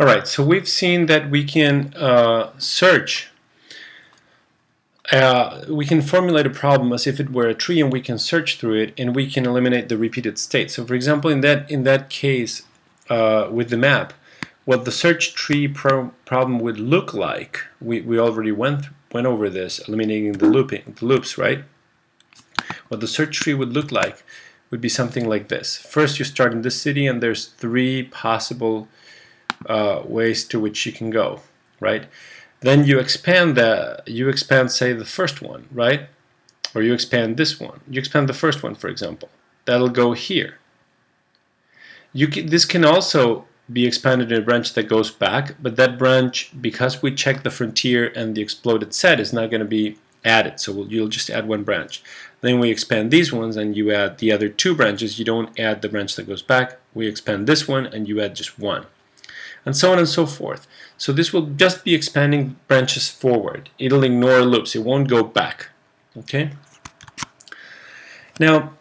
Alright, so we've seen that we can search. We can formulate a problem as if it were a tree, and we can search through it, and we can eliminate the repeated state. So for example, in that case with the map, what the search tree problem would look like, we already went over this, eliminating the loops, right? What the search tree would look like would be something like this. First you start in this city, and there's 3 possible ways to which you can go, right? Then you expand say the first one, right? Or you expand this one. You expand the first one, for example. That'll go here. This can also be expanded in a branch that goes back, but that branch, because we check the frontier and the exploded set, is not going to be added. So you'll just add 1 branch. Then we expand these ones, and you add the other 2 branches. You don't add the branch that goes back. We expand this one, and you add just 1. And so on and so forth. So this will just be expanding branches forward. It'll ignore loops. It won't go back. Okay. Now,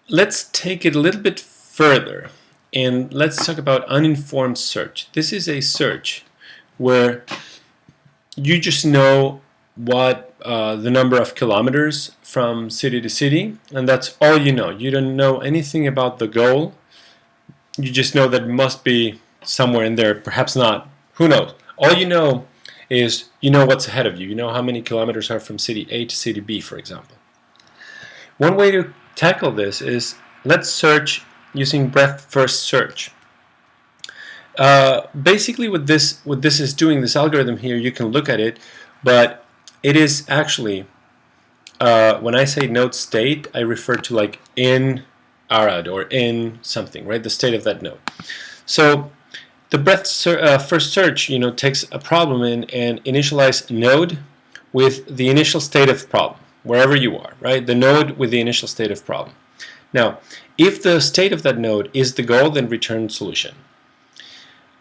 let's take it a little bit further, and let's talk about uninformed search. This is a search where you just know what the number of kilometers from city to city, and that's all you know. You don't know anything about the goal. You just know that it must be somewhere in there, perhaps not. Who knows? All you know is you know what's ahead of you. You know how many kilometers are from city A to city B, for example. One way to tackle this is, let's search using breadth first search. Basically what this is doing, this algorithm here, you can look at it, but it is actually, when I say node state, I refer to like in Arad or in something, right? The state of that node. So the breadth first search, takes a problem in and initialize node with the initial state of problem, wherever you are, right? The node with the initial state of problem. Now, if the state of that node is the goal, then return solution.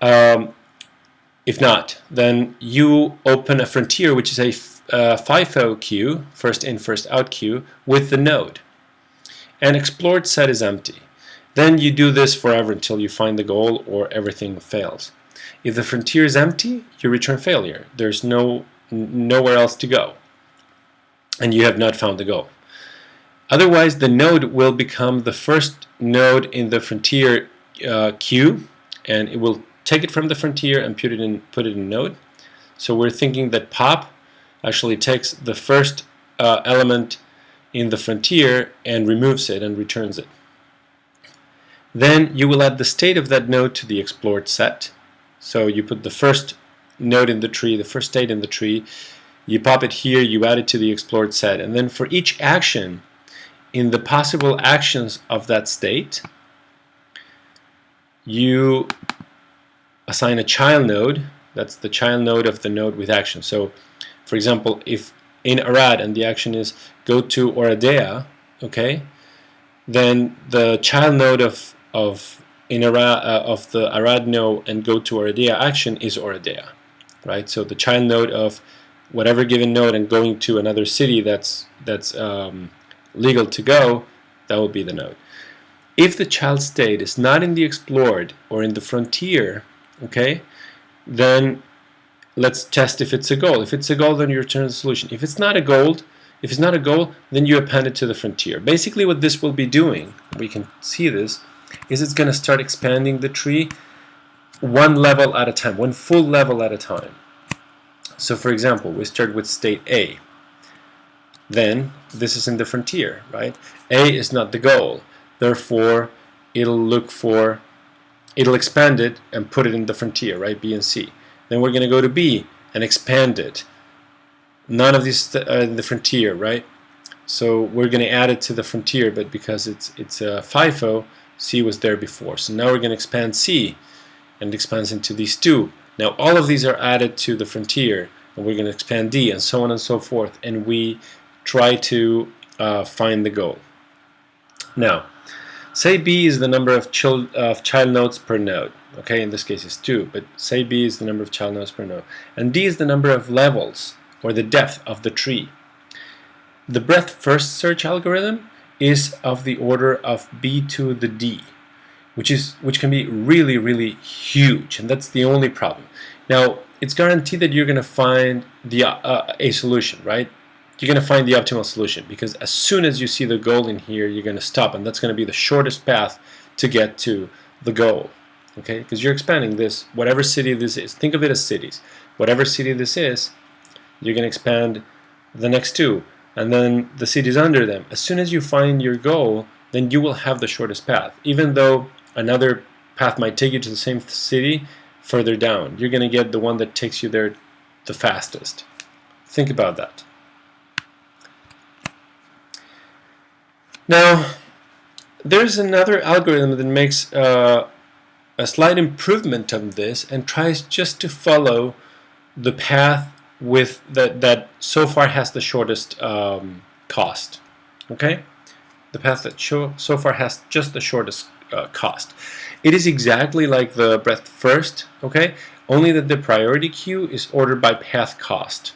If not, then you open a frontier, which is a FIFO queue, first in, first out queue, with the node. And explored set is empty. Then you do this forever until you find the goal or everything fails. If the frontier is empty, you return failure. There's nowhere else to go, and you have not found the goal. Otherwise, the node will become the first node in the frontier queue, and it will take it from the frontier and put it in node. So we're thinking that pop actually takes the first element in the frontier and removes it and returns it. Then you will add the state of that node to the explored set. So you put the first node in the tree, the first state in the tree, you pop it here, you add it to the explored set, and then for each action in the possible actions of that state, you assign a child node. That's the child node of the node with action. So for example, if in Arad and the action is go to Oradea, okay, then the child node of the Arad node and go to Oradea action is Oradea, right? So the child node of whatever given node and going to another city that's legal to go, that will be the node. If the child state is not in the explored or in the frontier, okay, then let's test if it's a goal. If it's a goal, then you return the solution. If it's not a goal, then you append it to the frontier. Basically what this will be doing, we can see this, is it's going to start expanding the tree 1 level at a time, 1 full level at a time. So for example, we start with state A. Then this is in the frontier, right? A is not the goal. Therefore, it'll expand it and put it in the frontier, right? B and C. Then we're going to go to B and expand it. None of these are in the frontier, right? So we're going to add it to the frontier, but because it's a FIFO, C was there before. So now we're going to expand C, and it expands into these 2. Now all of these are added to the frontier, and we're going to expand D, and so on and so forth, and we try to find the goal. Now, say B is the number of child nodes per node. Okay, in this case it's 2, but say B is the number of child nodes per node, and D is the number of levels, or the depth of the tree. The breadth first search algorithm is of the order of B to the D. which can be really, really huge, and that's the only problem. Now, it's guaranteed that you're going to find a solution, right? You're going to find the optimal solution, because as soon as you see the goal in here, you're going to stop, and that's going to be the shortest path to get to the goal, okay? Because you're expanding this, whatever city this is. Think of it as cities. Whatever city this is, you're going to expand the next two, and then the cities under them. As soon as you find your goal, then you will have the shortest path, even though another path might take you to the same city further down. You're going to get the one that takes you there the fastest. Think about that. Now, there's another algorithm that makes a slight improvement of this and tries just to follow the path with that so far has the shortest cost. Okay, the path that so far has just the shortest cost. It is exactly like the breadth first. Okay, only that the priority queue is ordered by path cost.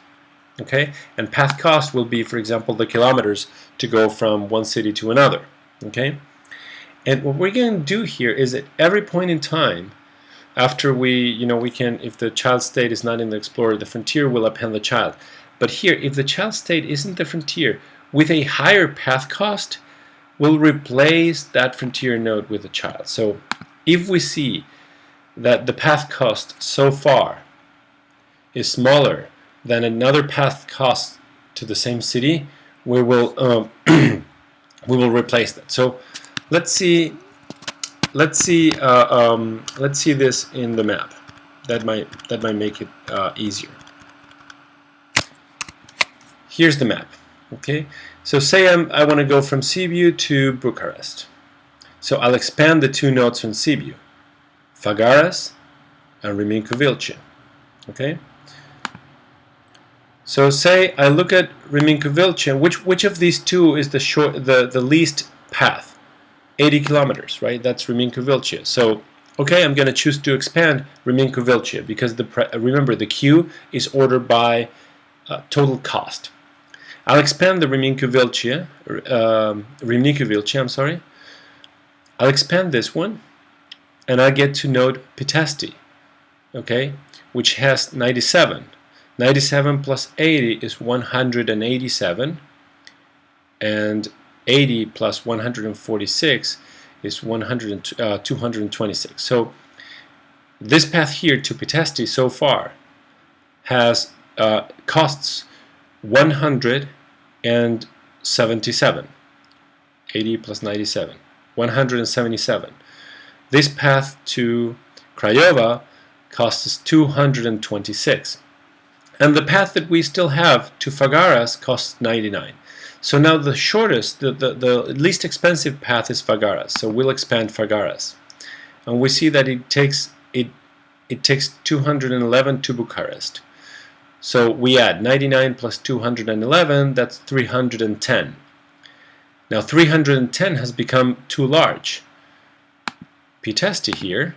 Okay, and path cost will be, for example, the kilometers to go from one city to another. Okay, and what we're going to do here is at every point in time, after we can, if the child state is not in the explorer, the frontier will append the child. But here, if the child state isn't the frontier, with a higher path cost, we'll replace that frontier node with a child. So if we see that the path cost so far is smaller than another path cost to the same city, we will we will replace that. So let's see this in the map. That might make it easier. Here's the map. Okay, so say I want to go from Sibiu to Bucharest. So I'll expand the two nodes from Sibiu, Făgăraș and Râmnicu-Vâlcea. Okay. So say I look at Râmnicu-Vâlcea, which of these two is the least path? 80 kilometers, right? That's Râmnicu-Vâlcea. So okay, I'm going to choose to expand Râmnicu-Vâlcea because remember the queue is ordered by total cost. I'll expand the Râmnicu-Vâlcea, I'm sorry. I'll expand this one, and I get to node Pitești, okay, which has 97. 97 plus 80 is 187, and 80 plus 146 is 226. So this path here to Pitești so far has costs 177. 80 plus 97, 177. This path to Craiova costs 226. And the path that we still have to Făgăraș costs 99. So now the shortest, the least expensive path is Făgăraș. So we'll expand Făgăraș. And we see that it takes 211 to Bucharest. So we add 99 plus 211, that's 310. Now 310 has become too large. Pitești here,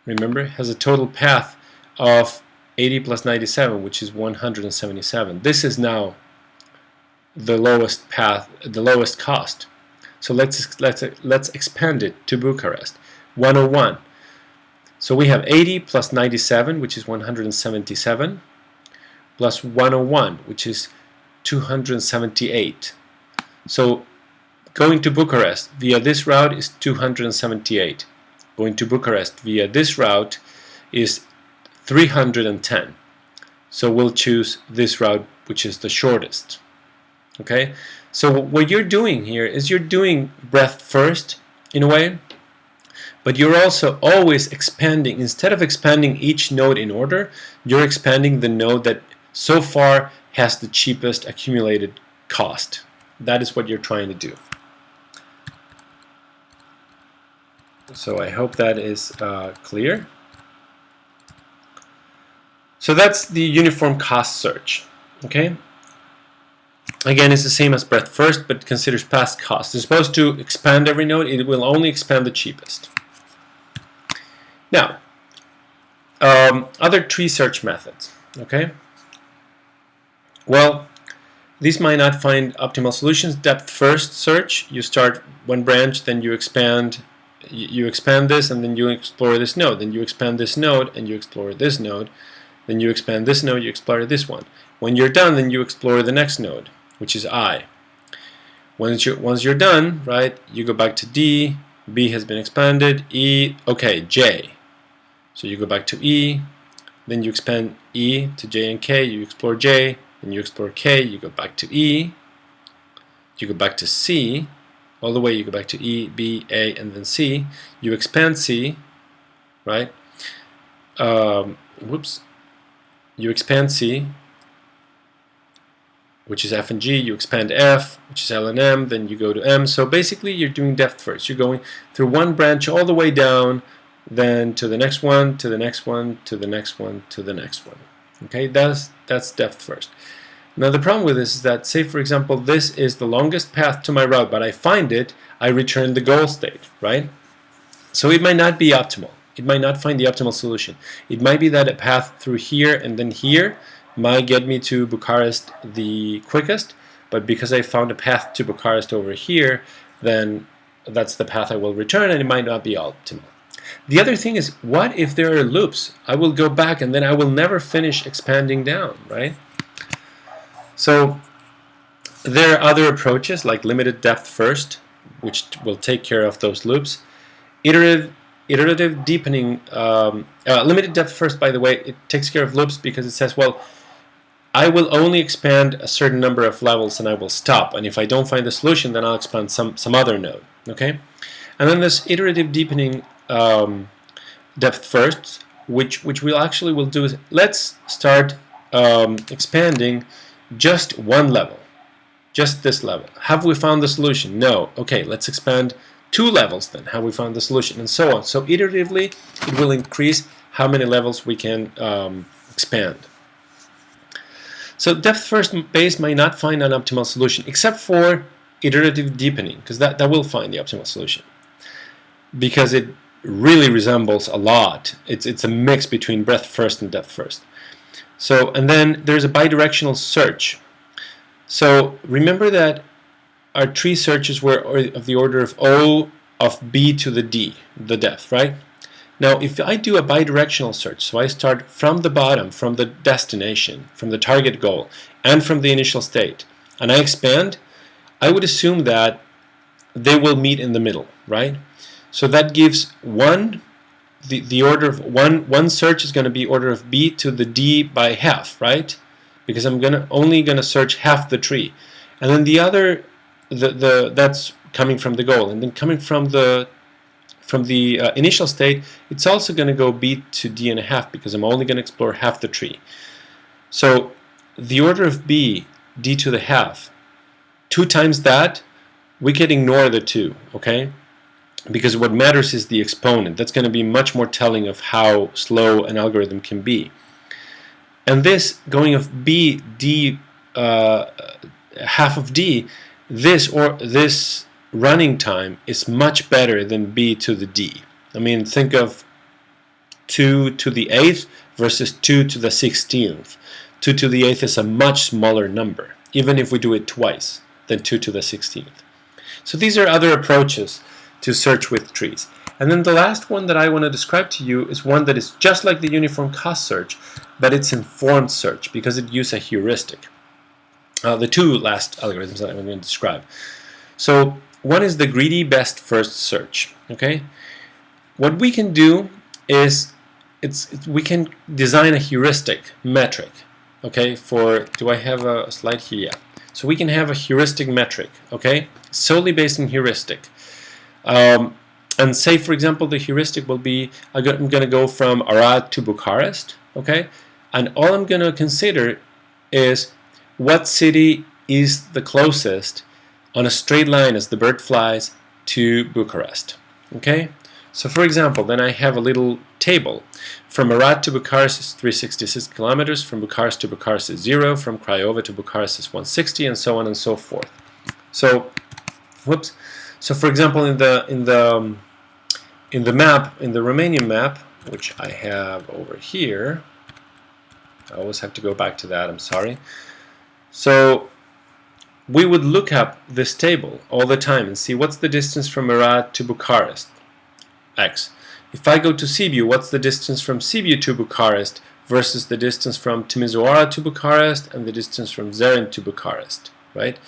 remember, has a total path of 80 plus 97, which is 177. This is now the lowest path, the lowest cost. So let's expand it to Bucharest. 101. So we have 80 plus 97, which is 177, plus 101, which is 278. So going to Bucharest via this route is 278. Going to Bucharest via this route is 310. So we'll choose this route, which is the shortest. Okay? So what you're doing here is you're doing breadth first, in a way, but you're also always expanding. Instead of expanding each node in order, you're expanding the node that so far has the cheapest accumulated cost. That is what you're trying to do. So I hope that is clear. So that's the uniform cost search. Okay. Again, it's the same as breadth first, but considers past cost. It's supposed to expand every node. It will only expand the cheapest. Now, other tree search methods. Okay. Well, these might not find optimal solutions. Depth first search. You start one branch, then you expand you expand this and then you explore this node, then you expand this node and you explore this node, then you expand this node, you explore this one. When you're done, then you explore the next node, which is I. Once you're done, right, you go back to D, B has been expanded, E, okay, J. So you go back to E, then you expand E to J and K, you explore J, then you explore K, you go back to E, you go back to C, all the way you go back to E, B, A, and then C. You expand C, right? Whoops. You expand C, which is F and G. You expand F, which is L and M. Then you go to M. So basically, you're doing depth first. You're going through one branch all the way down, then to the next one, to the next one, to the next one, to the next one. Okay, that's depth first. Now the problem with this is that, say for example, this is the longest path to my route, but I find it, I return the goal state, right? So it might not be optimal. It might not find the optimal solution. It might be that a path through here and then here might get me to Bucharest the quickest, but because I found a path to Bucharest over here, then that's the path I will return, and it might not be optimal. The other thing is, what if there are loops? I will go back and then I will never finish expanding down, right? So there are other approaches like limited depth first, which will take care of those loops. Iterative deepening, limited depth first, by the way, it takes care of loops because it says, well, I will only expand a certain number of levels and I will stop. And if I don't find the solution, then I'll expand some other node. Okay, and then this iterative deepening depth first, which we actually will do is let's start expanding just one level, just this level. Have we found the solution? No. Okay, let's expand 2 levels then. Have we found the solution? And so on. So iteratively, it will increase how many levels we can expand. So depth first base might not find an optimal solution, except for iterative deepening, because that will find the optimal solution, because it really resembles a lot. It's a mix between breadth first and depth first. So, and then there's a bidirectional search. So remember that our tree searches were of the order of O of B to the D, the depth, right? Now, if I do a bidirectional search, so I start from the bottom, from the destination, from the target goal, and from the initial state, and I expand, I would assume that they will meet in the middle, right? So that gives the order of one search is going to be order of B to the D by half, right? Because I'm only going to search half the tree, and then the other, that's coming from the goal, and then coming from the initial state, it's also going to go B to D and a half because I'm only going to explore half the tree. So the order of B, D to the half, 2 times that, we can ignore the 2, okay? Because what matters is the exponent. That's going to be much more telling of how slow an algorithm can be. And this going of B, D, half of D, this running time is much better than B to the D. I mean, think of 2 to the 8th versus 2 to the 16th. 2 to the 8th is a much smaller number, even if we do it twice, than 2 to the 16th. So these are other approaches to search with trees. And then the last one that I want to describe to you is one that is just like the uniform cost search, but it's informed search because it uses a heuristic. The 2 last algorithms that I'm going to describe. So one is the greedy best first search. Okay, what we can do is we can design a heuristic metric. Okay, do I have a slide here? Yeah. So we can have a heuristic metric. Okay, solely based on heuristic. And say, for example, the heuristic will be, I'm going to go from Arad to Bucharest, okay? And all I'm going to consider is what city is the closest on a straight line as the bird flies to Bucharest, okay? So for example, then I have a little table. From Arad to Bucharest is 366 kilometers, from Bucharest to Bucharest is 0, from Craiova to Bucharest is 160, and so on and so forth. So, whoops. So for example, in the map, in the Romanian map, which I have over here, I always have to go back to that, I'm sorry. So we would look up this table all the time and see what's the distance from Arad to Bucharest. x. If I go to Sibiu, what's the distance from Sibiu to Bucharest versus the distance from Timisoara to Bucharest and the distance from Zerend to Bucharest, right?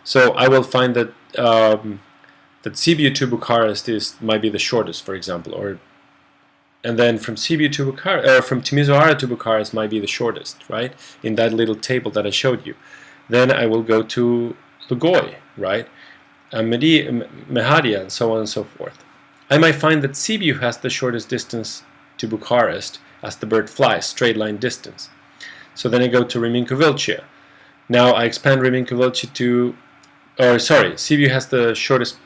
So I will find that that Sibiu to Bucharest might be the shortest, for example, and then from Sibiu to Bucharest, or from Timisoara to Bucharest might be the shortest, right? In that little table that I showed you. Then I will go to Lugoi, right? Mehadia, and so on and so forth. I might find that Sibiu has the shortest distance to Bucharest as the bird flies, straight line distance. So then I go to Reminkovilcea. Now I expand Reminkovilcea to, Sibiu has the shortest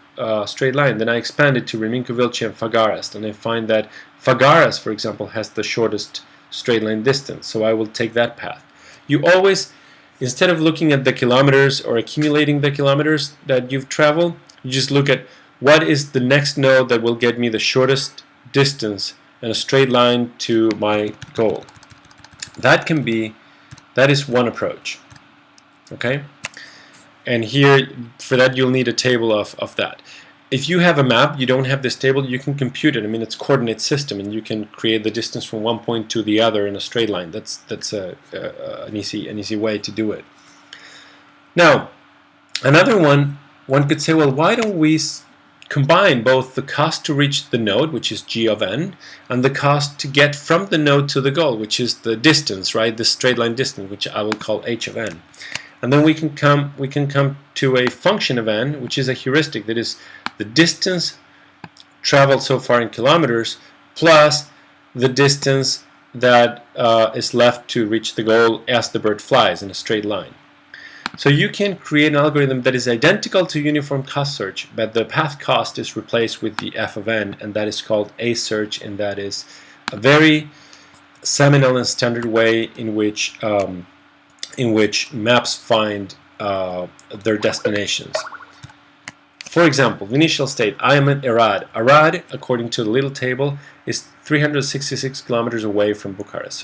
straight line. Then I expand it to Reminkovilcea and Făgăraș, and I find that Făgăraș, for example, has the shortest straight line distance. So I will take that path. You always, instead of looking at the kilometers or accumulating the kilometers that you've traveled, you just look at what is the next node that will get me the shortest distance in a straight line to my goal. That is one approach. Okay? And here, for that, you'll need a table of that. If you have a map, you don't have this table, you can compute it. I mean, it's a coordinate system, and you can create the distance from one point to the other in a straight line. That's an easy way to do it. Now, another one could say, well, why don't we combine both the cost to reach the node, which is g of n, and the cost to get from the node to the goal, which is the distance, right? The straight line distance, which I will call h of n. And then we can come to a function of n, which is a heuristic, that is the distance traveled so far in kilometers plus the distance that is left to reach the goal as the bird flies in a straight line. So you can create an algorithm that is identical to uniform cost search, but the path cost is replaced with the f of n, and that is called a search, and that is a very seminal and standard way in which maps find their destinations. For example, the initial state, I am in Arad. Arad, according to the little table, is 366 kilometers away from Bucharest.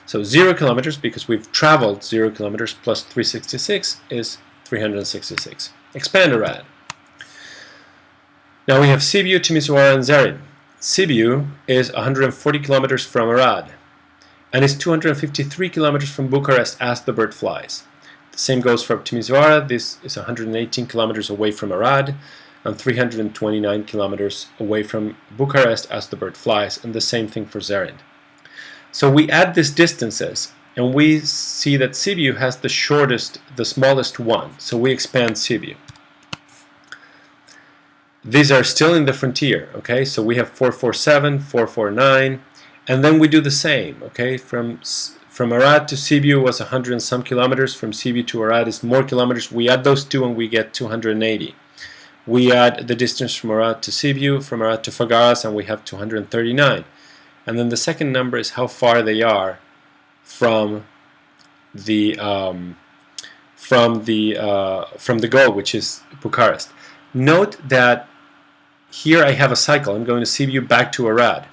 So 0 kilometers, because we've traveled 0 kilometers, plus 366 is 366. Expand Arad. Now we have Sibiu, Timisoara, and Zerend. Sibiu is 140 kilometers from Arad, and is 253 kilometers from Bucharest as the bird flies. The same goes for Timisoara. This is 118 kilometers away from Arad, and 329 kilometers away from Bucharest as the bird flies, and the same thing for Zerend. So we add these distances, and we see that Sibiu has the smallest one, so we expand Sibiu. These are still in the frontier, okay? So we have 447, 449, and then we do the same, okay? From Arad to Sibiu was 100 and some kilometers. From Sibiu to Arad is more kilometers. We add those two and we get 280. We add the distance from Arad to Sibiu, from Arad to Făgăraș, and we have 239. And then the second number is how far they are from the goal, which is Bucharest. Note that here I have a cycle. I'm going to Sibiu back to Arad.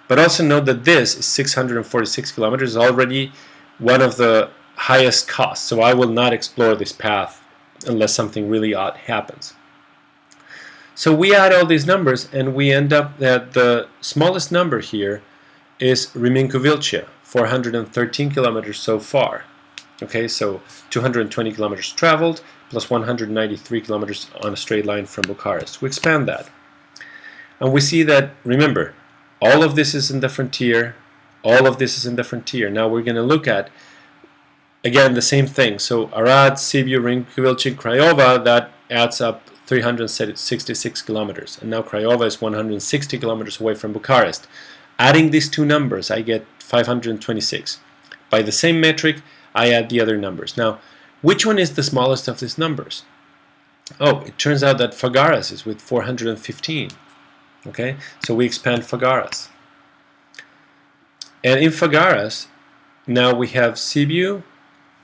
But also note that this is 646 kilometers, already one of the highest costs. So I will not explore this path unless something really odd happens. So we add all these numbers, and we end up that the smallest number here is Reminkovilcea, 413 kilometers so far. Okay, so 220 kilometers traveled plus 193 kilometers on a straight line from Bucharest. We expand that. And we see that, remember, all of this is in the frontier, all of this is in the frontier. Now we're going to look at, again, the same thing. So Arad, Sibiu, Reminkovilcea, Craiova, that adds up 366 kilometers. And now Craiova is 160 kilometers away from Bucharest. Adding these two numbers, I get 526. By the same metric, I add the other numbers. Now, which one is the smallest of these numbers? Oh, it turns out that Făgăraș is with 415. Okay, so we expand Făgăraș. And in Făgăraș, now we have Sibiu,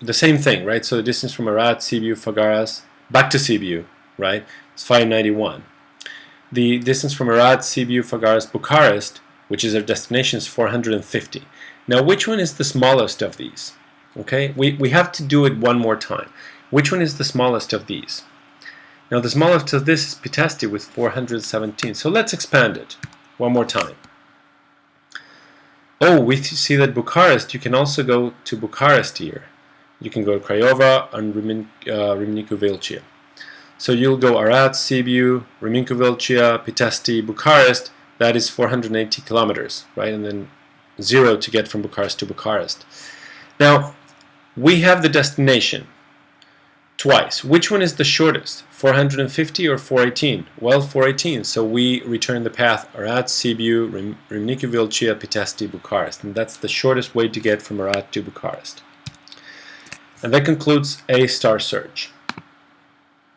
the same thing, right? So the distance from Arad, Sibiu, Făgăraș, back to Sibiu, right? It's 591. The distance from Arad, Sibiu, Făgăraș, Bucharest, which is our destination, is 450. Now, which one is the smallest of these? Okay, we have to do it one more time. Which one is the smallest of these? Now, the smallest of this is Pitesti with 417. So let's expand it. One more time. Oh, we see that Bucharest, you can also go to Bucharest here. You can go to Craiova and Râmnicu Vâlcea. So you'll go Arad, Sibiu, Râmnicu Vâlcea, Pitești, Bucharest. That is 480 kilometers, right? And then 0 to get from Bucharest to Bucharest. Now, we have the destination twice. Which one is the shortest? 450 or 418? Well, 418. So we return the path Arad, Sibiu, Râmnicu Vâlcea, Pitești, Bucharest. And that's the shortest way to get from Arad to Bucharest. And that concludes a star search.